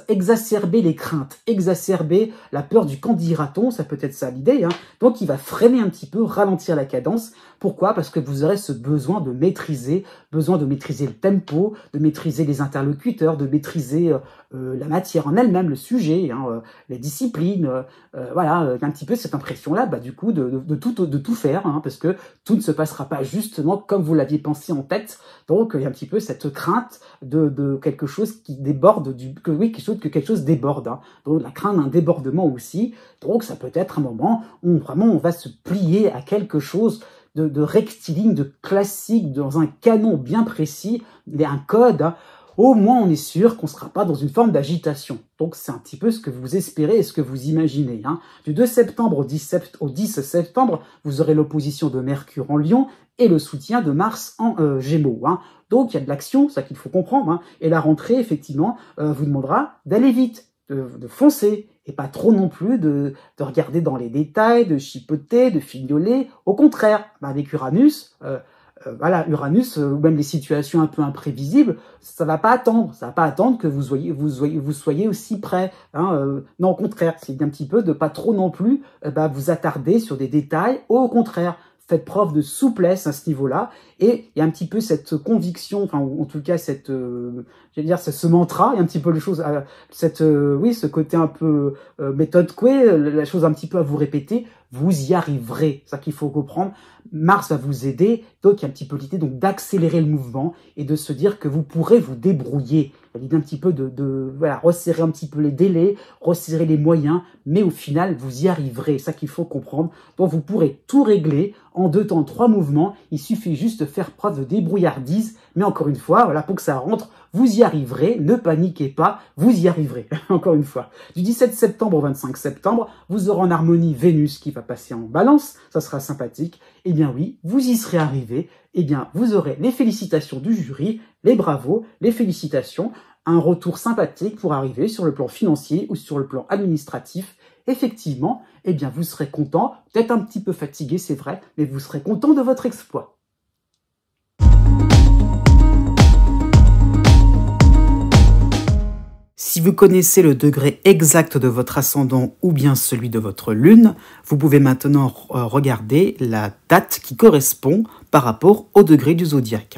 exacerber les craintes, exacerber la peur du qu'en dira-t-on, ça peut être ça l'idée, hein. Donc, il va freiner un petit peu, ralentir la cadence. Pourquoi? Parce que vous aurez ce besoin de maîtriser le tempo, de maîtriser les interlocuteurs, de maîtriser la matière en elle-même, le sujet, hein, les disciplines, un petit peu cette impression-là, du coup, de tout faire, hein, parce que tout ne se passera pas justement comme vous l'aviez pensé en tête. Donc, il y a un petit peu cette crainte de quelque chose qui déborde, quelque chose déborde. Hein. Donc, la crainte d'un débordement aussi. Donc, ça peut être un moment où vraiment on va se plier à quelque chose de rectiligne, de classique, dans un canon bien précis, un code. Hein. Au moins, on est sûr qu'on ne sera pas dans une forme d'agitation. Donc, c'est un petit peu ce que vous espérez et ce que vous imaginez. Hein. Du 2 septembre au 10 septembre, vous aurez l'opposition de Mercure en Lion et le soutien de Mars en Gémeaux. Hein. Donc, il y a de l'action, ça qu'il faut comprendre. Hein. Et la rentrée, effectivement, vous demandera d'aller vite, de foncer, et pas trop non plus de regarder dans les détails, de chipoter, de fignoler. Au contraire, avec Uranus... Uranus, ou même les situations un peu imprévisibles, ça va pas attendre que vous soyez aussi prêt. Hein, non, au contraire, c'est un petit peu de pas trop non plus vous attarder sur des détails. Au contraire, faites preuve de souplesse à ce niveau-là. Et il y a un petit peu cette conviction, ou en tout cas c'est ce mantra, il y a un petit peu les choses, ce côté un peu méthode Coué, la chose un petit peu à vous répéter. Vous y arriverez, c'est ça qu'il faut comprendre. Mars va vous aider, donc il y a un petit peu l'idée d'accélérer le mouvement et de se dire que vous pourrez vous débrouiller. Il y a l'idée un petit peu de resserrer un petit peu les délais, resserrer les moyens, mais au final, vous y arriverez, c'est ça qu'il faut comprendre. Donc vous pourrez tout régler en 2 temps, 3 mouvements, il suffit juste de faire preuve de débrouillardise, mais encore une fois, pour que ça rentre, vous y arriverez, ne paniquez pas, vous y arriverez, encore une fois. Du 17 septembre au 25 septembre, vous aurez en harmonie Vénus qui va passer en balance, ça sera sympathique. Eh bien oui, vous y serez arrivé, eh bien vous aurez les félicitations du jury, les bravos, les félicitations, un retour sympathique pour arriver sur le plan financier ou sur le plan administratif. effectivement, eh bien, vous serez content, peut-être un petit peu fatigué, c'est vrai, mais vous serez content de votre exploit. Si vous connaissez le degré exact de votre ascendant ou bien celui de votre lune, vous pouvez maintenant regarder la date qui correspond par rapport au degré du zodiaque.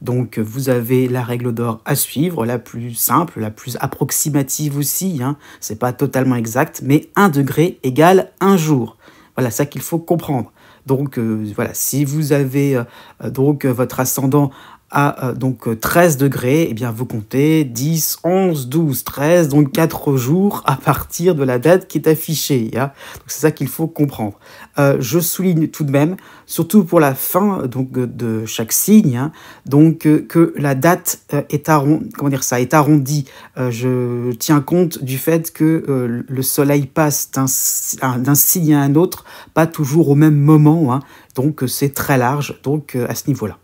Donc vous avez la règle d'or à suivre, la plus simple, la plus approximative aussi. C'est pas totalement exact, mais 1 degré égale 1 jour. Voilà, ça qu'il faut comprendre. Donc voilà, si vous avez votre ascendant à 13 degrés, eh bien vous comptez 10, 11, 12, 13, donc 4 jours à partir de la date qui est affichée. Donc c'est ça qu'il faut comprendre. Je souligne tout de même, surtout pour la fin de chaque signe, que la date est arrondie. Je tiens compte du fait que le soleil passe d'un signe à un autre, pas toujours au même moment, donc c'est très large à ce niveau-là.